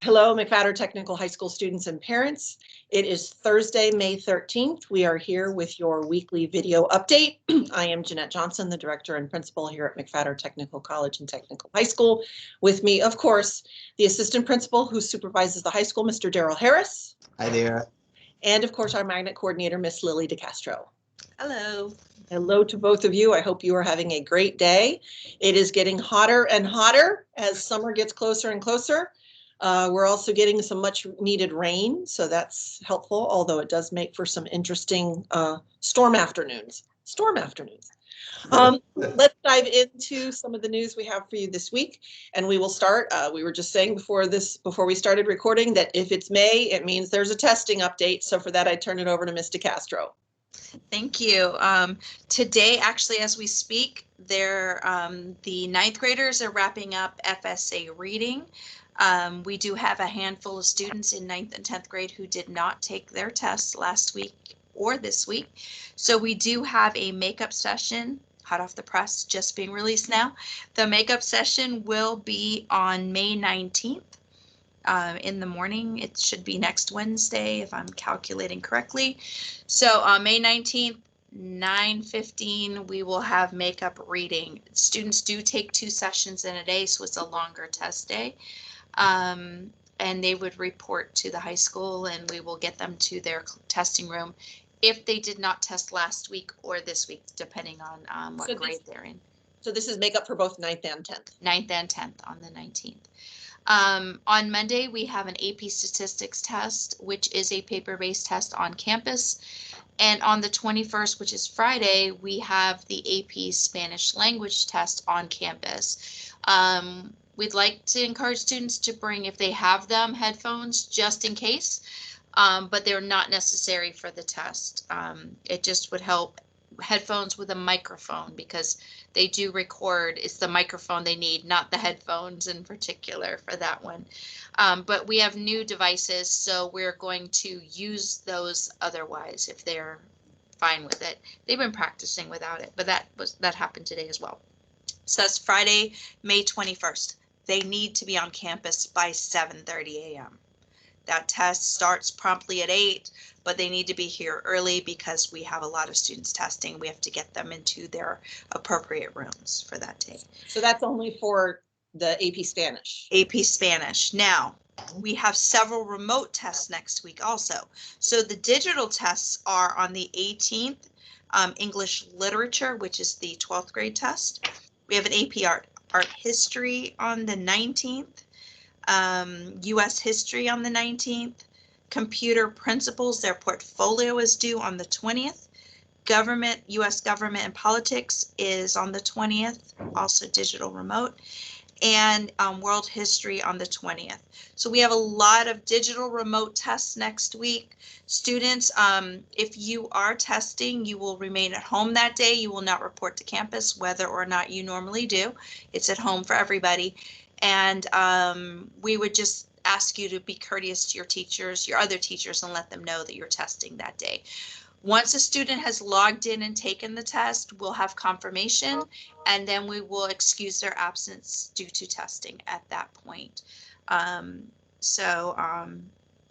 Hello, McFatterTech High School students and parents. It is Thursday, May 13th. We are here with your weekly video update. I am Jeanette Johnson, the director and principal here at McFatterTech College and Technical High School. With me, of course, the assistant principal who supervises the high school, Mr. Daryl Harris. Hi there. And of course, our magnet coordinator, Miss Lily DeCastro. Hello. Hello to both of you. I hope you are having a great day. It is getting hotter and hotter as summer gets closer and closer. We're also getting some much needed rain, so that's helpful, although it does make for some interesting storm afternoons. Let's dive into some of the news we have for you this week, and we will start. We were just saying before we started recording that if it's May, it means there's a testing update. So for that, I turn it over to Ms. DeCastro. Thank you. Today, actually, as we speak, the ninth graders are wrapping up FSA Reading. We do have a handful of students in 9th and 10th grade who did not take their tests last week or this week. So we do have a makeup session, hot off the press, just being released now. The makeup session will be on May 19th in the morning. It should be next Wednesday, if I'm calculating correctly. So on May 19th, 9:15, we will have makeup reading. Students do take 2 sessions in a day, so it's a longer test day. And they would report to the high school, and we will get them to their testing room if they did not test last week or this week, depending on what grade they're in. So this is makeup for both 9th and 10th. 9th and 10th on the 19th. On Monday, we have an AP statistics test, which is a paper-based test on campus. And on the 21st, which is Friday, we have the AP Spanish language test on campus. We'd like to encourage students to bring, if they have them, headphones just in case, but they're not necessary for the test. It just would help, headphones with a microphone, because they do record. It's the microphone they need, not the headphones in particular for that one. But we have new devices, so we're going to use those otherwise if they're fine with it. They've been practicing without it, but that happened today as well. So that's Friday, May 21st. They need to be on campus by 7:30 a.m. That test starts promptly at 8, but they need to be here early because we have a lot of students testing. We have to get them into their appropriate rooms for that day. So that's only for the AP Spanish. AP Spanish. Now, we have several remote tests next week also. So the digital tests are on the 18th, English Literature, which is the 12th grade test. We have an AP Art History on the 19th, U.S. History on the 19th, Computer Principles, their portfolio is due on the 20th, Government, U.S. Government and Politics is on the 20th, also digital remote, and World History on the 20th. So we have a lot of digital remote tests next week. Students, if you are testing, you will remain at home that day. You will not report to campus, whether or not you normally do. It's at home for everybody. And we would just ask you to be courteous to your teachers, your other teachers, and let them know that you're testing that day. Once a student has logged in and taken the test, we'll have confirmation, and then we will excuse their absence due to testing at that point. A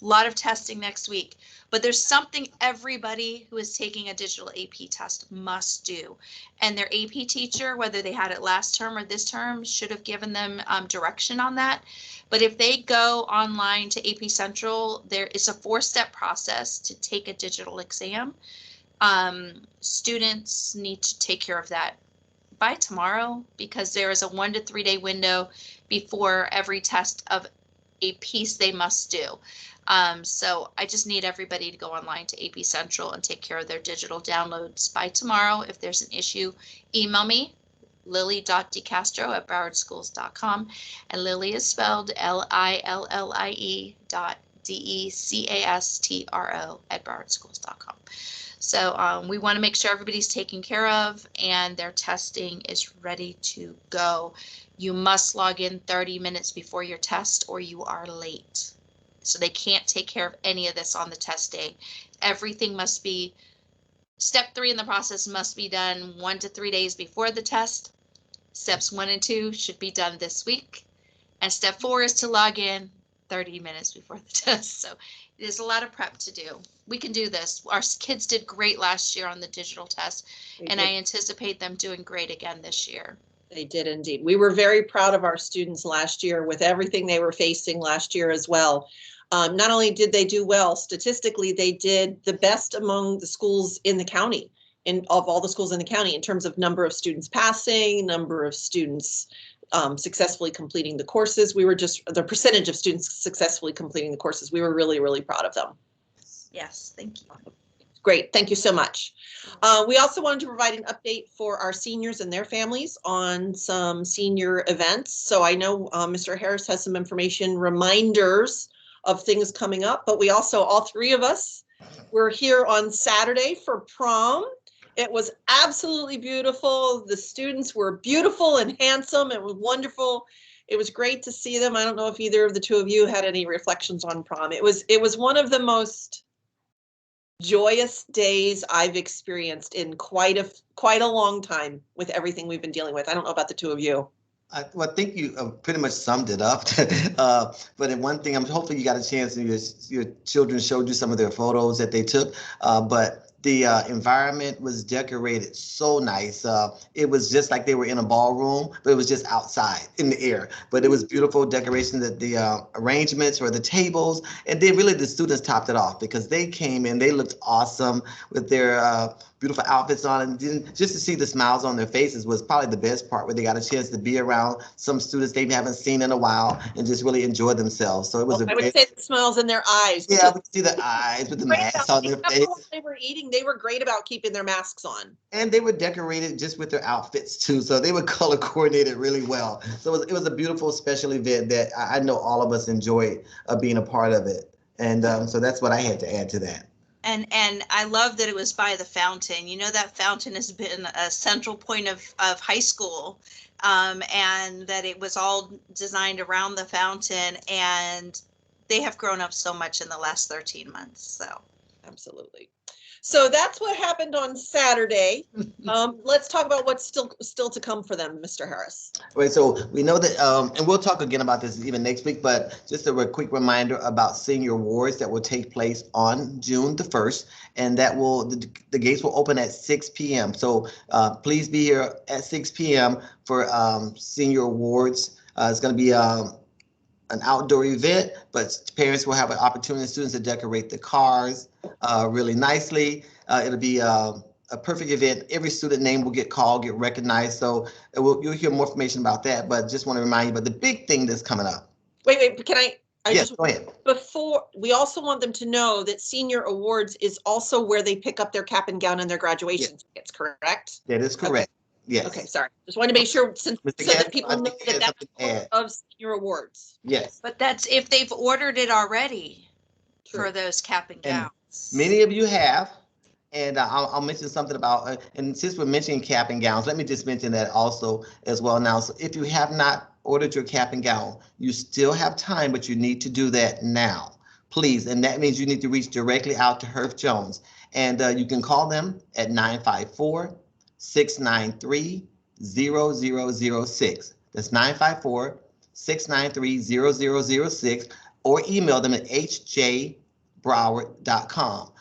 lot of testing next week, but there's something everybody who is taking a digital AP test must do. And their AP teacher, whether they had it last term or this term, should have given them direction on that. But if they go online to AP Central, there is a 4-step process to take a digital exam. Students need to take care of that by tomorrow, because there is a 1 to 3 day window before every test of a piece they must do. So I just need everybody to go online to AP Central and take care of their digital downloads by tomorrow. If there's an issue, email me, lily.decastro@browardschools.com, and Lily is spelled LILLIE.DECASTRO@browardschools.com. So we want to make sure everybody's taken care of and their testing is ready to go. You must log in 30 minutes before your test or you are late. So they can't take care of any of this on the test day. Everything must be, step 3 in the process must be done 1 to 3 days before the test. Steps 1 and 2 should be done this week. And step 4 is to log in 30 minutes before the test. So it is a lot of prep to do. We can do this. Our kids did great last year on the digital test, and I anticipate them doing great again this year. They did indeed. We were very proud of our students last year with everything they were facing last year as well. Not only did they do well, statistically, they did the best among the schools in the county, of all the schools in the county, in terms of number of students passing, number of students successfully completing the courses. The percentage of students successfully completing the courses, we were really, really proud of them. Yes, thank you. Great, thank you so much. We also wanted to provide an update for our seniors and their families on some senior events. So I know Mr. Harris has some information, reminders of things coming up, but we also, all three of us, were here on Saturday for prom. It was absolutely beautiful. The students were beautiful and handsome. It was wonderful. It was great to see them. I don't know if either of the two of you had any reflections on prom. It was one of the most joyous days I've experienced in quite a long time with everything we've been dealing with. I don't know about the two of you. Well, I think you pretty much summed it up. But in one thing, hopefully you got a chance, and your children showed you some of their photos that they took. But the environment was decorated so nice. It was just like they were in a ballroom, but it was just outside in the air. But it was beautiful decoration, that the arrangements for the tables, and then really the students topped it off because they came in, they looked awesome with their beautiful outfits on, and just to see the smiles on their faces was probably the best part, where they got a chance to be around some students they haven't seen in a while and just really enjoy themselves. So it was I would say the smiles in their eyes. Yeah, we see the eyes with the masks on their face. They were eating. They were great about keeping their masks on. And they were decorated just with their outfits too. So they were color coordinated really well. So it was a beautiful special event that I know all of us enjoyed being a part of it. And so that's what I had to add to that. And I love that it was by the fountain. You know, that fountain has been a central point of high school, and that it was all designed around the fountain, and they have grown up so much in the last 13 months. So absolutely. So that's what happened on Saturday. Let's talk about what's still to come for them, Mr. Harris. Right, so we know that, and we'll talk again about this even next week, but just a quick reminder about senior awards that will take place on June the 1st, and that the gates will open at 6 p.m. So please be here at 6 p.m. for senior awards. It's going to be an outdoor event, but parents will have an opportunity, students, to decorate the cars really nicely. It'll be a perfect event. Every student name will get called, get recognized. So you'll hear more information about that, but just want to remind you about the big thing that's coming up. Wait, can I yes, just, go ahead. Before, we also want them to know that senior awards is also where they pick up their cap and gown and their graduation tickets, correct? That is correct. Okay. Yes. Okay, sorry. Just wanted to make sure, so that people know that that's part of senior awards. Yes. But that's if they've ordered it already. True. For those cap and gowns. Many of you have, and I'll mention something about, and since we're mentioning cap and gowns, let me just mention that also as well now. So if you have not ordered your cap and gown, you still have time, but you need to do that now, please. And that means you need to reach directly out to Herff Jones, and you can call them at 954-693-0006. That's 954-693-0006, or email them at hjbroward.com.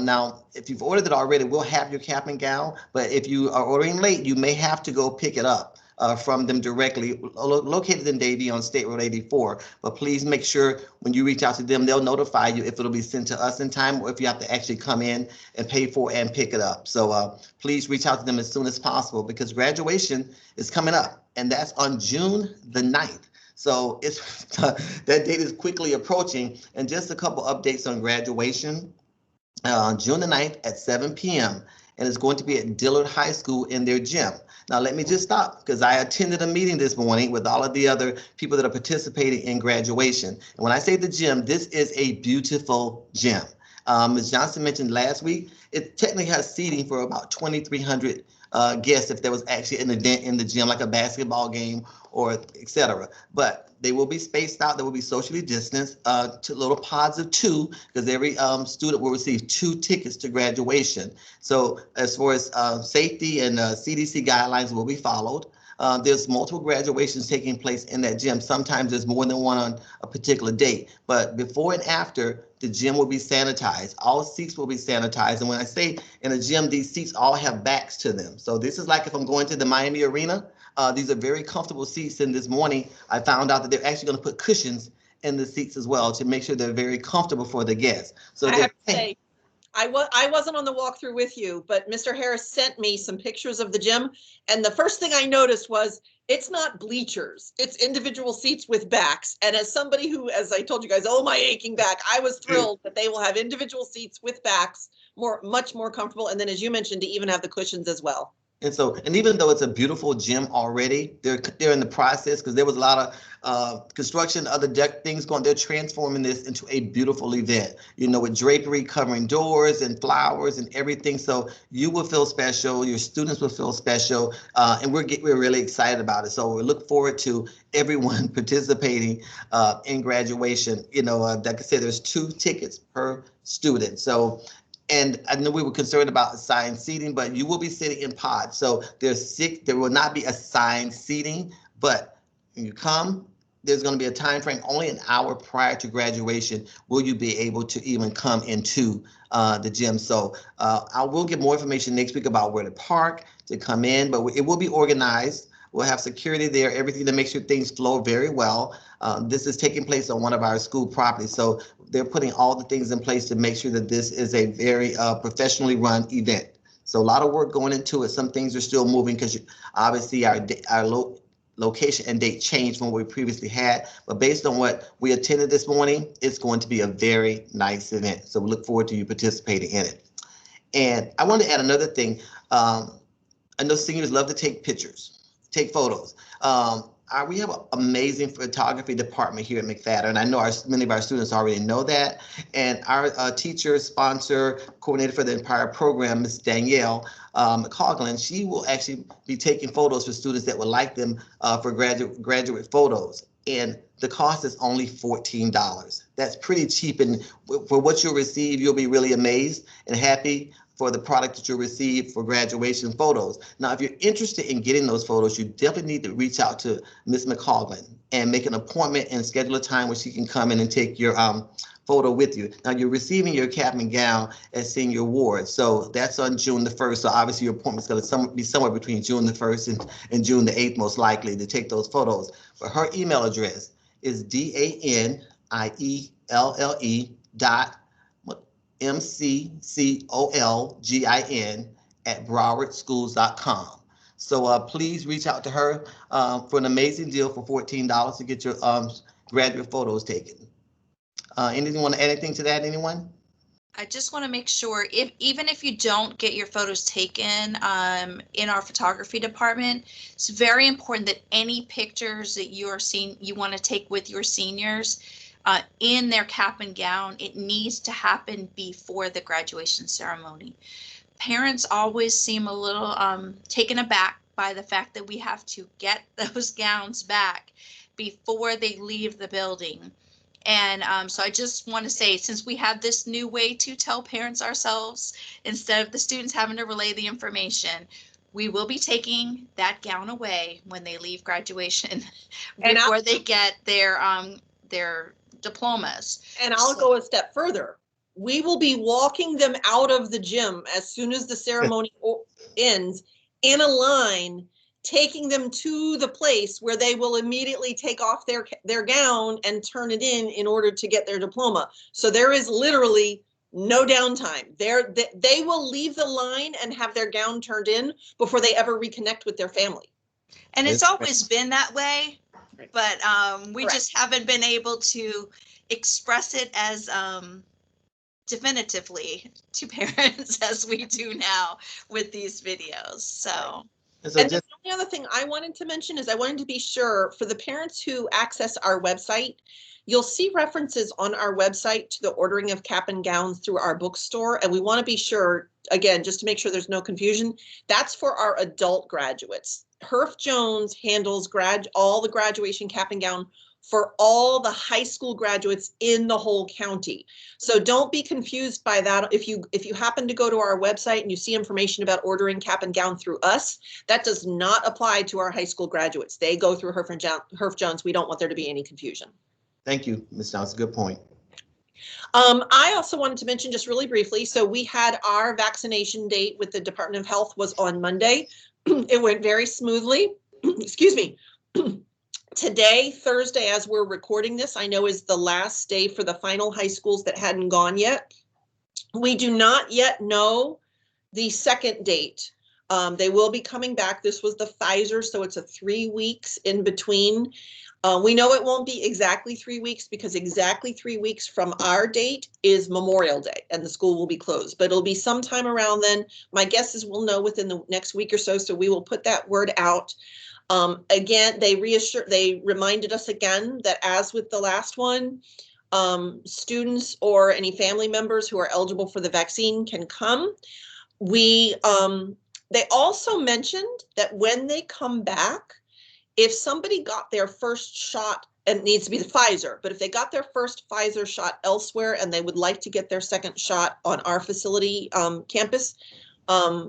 Now, if you've ordered it already, we'll have your cap and gown, but if you are ordering late, you may have to go pick it up from them directly, located in Davie on State Road 84. But please make sure when you reach out to them, they'll notify you if it'll be sent to us in time, or if you have to actually come in and pay for and pick it up. So please reach out to them as soon as possible, because graduation is coming up, and that's on June the 9th. So it's that date is quickly approaching. And just a couple updates on graduation. June the 9th at 7 p.m. and it's going to be at Dillard High School in their gym. Now, let me just stop, because I attended a meeting this morning with all of the other people that are participating in graduation. And when I say the gym, this is a beautiful gym. Ms. Johnson mentioned last week, it technically has seating for about 2,300 guests if there was actually an event in the gym, like a basketball game or et cetera. But they will be spaced out. They will be socially distanced to little pods of 2, because every student will receive 2 tickets to graduation. So as far as safety and CDC guidelines will be followed. There's multiple graduations taking place in that gym. Sometimes there's more than one on a particular date, but before and after, the gym will be sanitized. All seats will be sanitized. And when I say in a gym, these seats all have backs to them. So this is like if I'm going to the Miami Arena, these are very comfortable seats. And this morning, I found out that they're actually going to put cushions in the seats as well to make sure they're very comfortable for the guests. So I have to say, I wasn't on the walkthrough with you, but Mr. Harris sent me some pictures of the gym. And the first thing I noticed was it's not bleachers, it's individual seats with backs. And as somebody who, as I told you guys, oh, my aching back, I was thrilled that they will have individual seats with backs, much more comfortable. And then, as you mentioned, to even have the cushions as well. And so, and even though it's a beautiful gym already, they're in the process because there was a lot of construction, other things going. They're transforming this into a beautiful event, you know, with drapery covering doors and flowers and everything. So you will feel special. Your students will feel special, and we're really excited about it. So we look forward to everyone participating in graduation. You know, like I said, there's 2 tickets per student. So. And I know we were concerned about assigned seating, but you will be sitting in pods. So there will not be assigned seating, but when you come, there's going to be a time frame, only an hour prior to graduation will you be able to even come into the gym. So I will get more information next week about where to park, to come in, but it will be organized. We'll have security there, everything to make sure things flow very well. This is taking place on one of our school properties. So they're putting all the things in place to make sure that this is a very professionally run event. So a lot of work going into it. Some things are still moving because obviously our location and date changed from what we previously had. But based on what we attended this morning, it's going to be a very nice event. So we look forward to you participating in it. And I want to add another thing. I know seniors love to take pictures, take photos. We have an amazing photography department here at McFatter, and I know many of our students already know that. And our teacher, sponsor, coordinator for the entire program, Ms. Danielle McCoglin, she will actually be taking photos for students that would like them for graduate photos. And the cost is only $14. That's pretty cheap, and for what you'll receive, you'll be really amazed and happy for the product that you'll receive for graduation photos. Now, if you're interested in getting those photos, you definitely need to reach out to Ms. McCoglin and make an appointment and schedule a time where she can come in and take your photo with you. Now, you're receiving your cap and gown at Senior Award, so that's on June the 1st. So obviously your appointment's going to be somewhere between June the 1st and June the 8th, most likely, to take those photos. But her email address is DANIELLE.MCCOLGIN@browardschools.com. So please reach out to her for an amazing deal for $14 to get your graduate photos taken. Anything want to add anything to that, anyone? I just want to make sure even if you don't get your photos taken in our photography department, it's very important that any pictures that you want to take with your seniors in their cap and gown, it needs to happen before the graduation ceremony. Parents always seem a little taken aback by the fact that we have to get those gowns back before they leave the building. And so I just want to say, since we have this new way to tell parents ourselves, instead of the students having to relay the information, we will be taking that gown away when they leave graduation before they get their diplomas. And I'll go a step further. We will be walking them out of the gym as soon as the ceremony ends in a line, taking them to the place where they will immediately take off their gown and turn it in order to get their diploma. So there is literally no downtime. They will leave the line and have their gown turned in before they ever reconnect with their family. And it's always been that way, but we Correct. just haven't been able to express it as definitively to parents as we do now with these videos. So. And And the only other thing I wanted to mention is I wanted to be sure for the parents who access our website, you'll see references on our website to the ordering of cap and gowns through our bookstore. And we want to be sure, again, just to make sure there's no confusion, that's for our adult graduates. Herff Jones handles all the graduation cap and gown for all the high school graduates in the whole county. So don't be confused by that. If you happen to go to our website and you see information about ordering cap and gown through us, that does not apply to our high school graduates. They go through Herf Jones. We don't want there to be any confusion. Thank you, Ms. Johnson. Good point. I also wanted to mention just really briefly, so we had our vaccination date with the Department of Health was on Monday. It went very smoothly. Excuse me. Today, Thursday, as we're recording this, I know is the last day for the final high schools that hadn't gone yet. We do not yet know the second date. They will be coming back. This was the Pfizer, so it's a 3 weeks in between. We know it won't be exactly 3 weeks because exactly 3 weeks from our date is Memorial Day and the school will be closed, but it'll be sometime around then. My guess is we'll know within the next week or so, so we will put that word out. Again, they reminded us again that as with the last one, students or any family members who are eligible for the vaccine can come. They also mentioned that when they come back, if somebody got their first shot, and it needs to be the Pfizer, but if they got their first Pfizer shot elsewhere and they would like to get their second shot on our facility campus,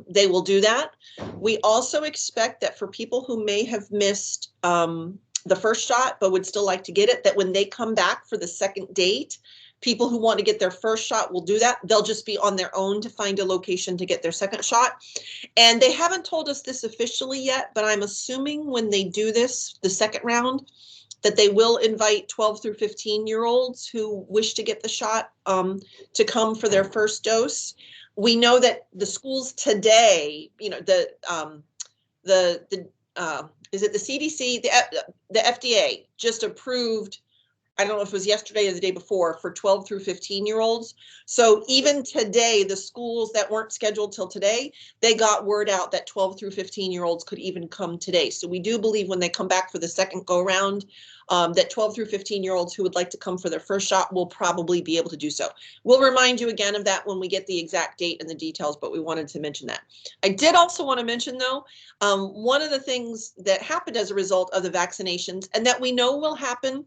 they will do that. We also expect that for people who may have missed the first shot but would still like to get it, that when they come back for the second date, people who want to get their first shot will do that. They'll just be on their own to find a location to get their second shot. And they haven't told us this officially yet, but I'm assuming when they do this, the second round, that they will invite 12 through 15-year-olds who wish to get the shot to come for their first dose. We know that the schools today, you know, is it the CDC, the FDA just approved, I don't know if it was yesterday or the day before, for 12 through 15-year-olds. So even today, the schools that weren't scheduled till today, they got word out that 12 through 15-year-olds could even come today. So we do believe when they come back for the second go round, that 12 through 15-year-olds who would like to come for their first shot will probably be able to do so. We'll remind you again of that when we get the exact date and the details, but we wanted to mention that. I did also want to mention, though, one of the things that happened as a result of the vaccinations, and that we know will happen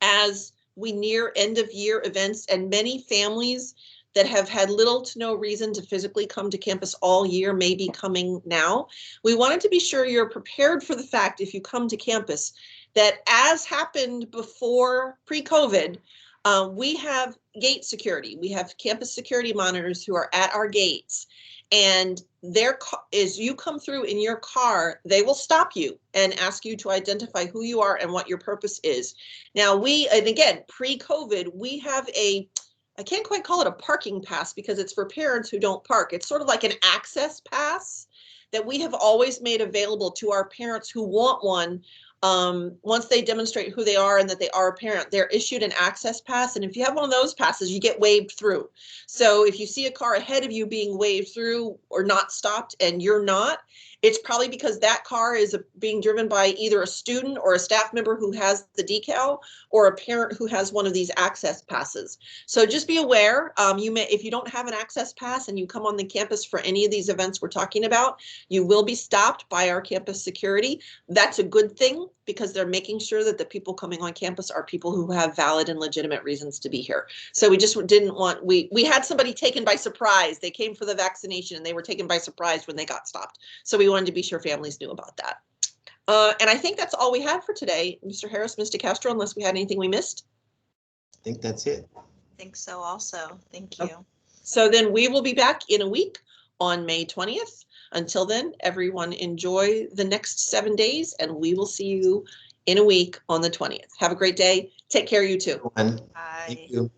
as we near end of year events, and many families that have had little to no reason to physically come to campus all year may be coming now. We wanted to be sure you're prepared for the fact, if you come to campus, that as happened before pre-COVID, we have gate security. We have campus security monitors who are at our gates. And as you come through in your car, they will stop you and ask you to identify who you are and what your purpose is. Now and again, pre-COVID, we have I can't quite call it a parking pass because it's for parents who don't park. It's sort of like an access pass that we have always made available to our parents who want one. Once they demonstrate who they are and that they are a parent, they're issued an access pass. And if you have one of those passes, you get waved through. So if you see a car ahead of you being waved through or not stopped and you're not, it's probably because that car is being driven by either a student or a staff member who has the decal or a parent who has one of these access passes. So just be aware, if you don't have an access pass and you come on the campus for any of these events we're talking about, you will be stopped by our campus security. That's a good thing because they're making sure that the people coming on campus are people who have valid and legitimate reasons to be here. So we just didn't want, we had somebody taken by surprise. They came for the vaccination and they were taken by surprise when they got stopped. So we wanted to be sure families knew about that. And I think that's all we had for today. Mr. Harris, Mr. Castro, unless we had anything we missed. I think that's it. I think so also. Thank you. Okay. So then we will be back in a week on May 20th. Until then, everyone enjoy the next 7 days and we will see you in a week on the 20th. Have a great day. Take care, you too. Bye. Bye. Thank you.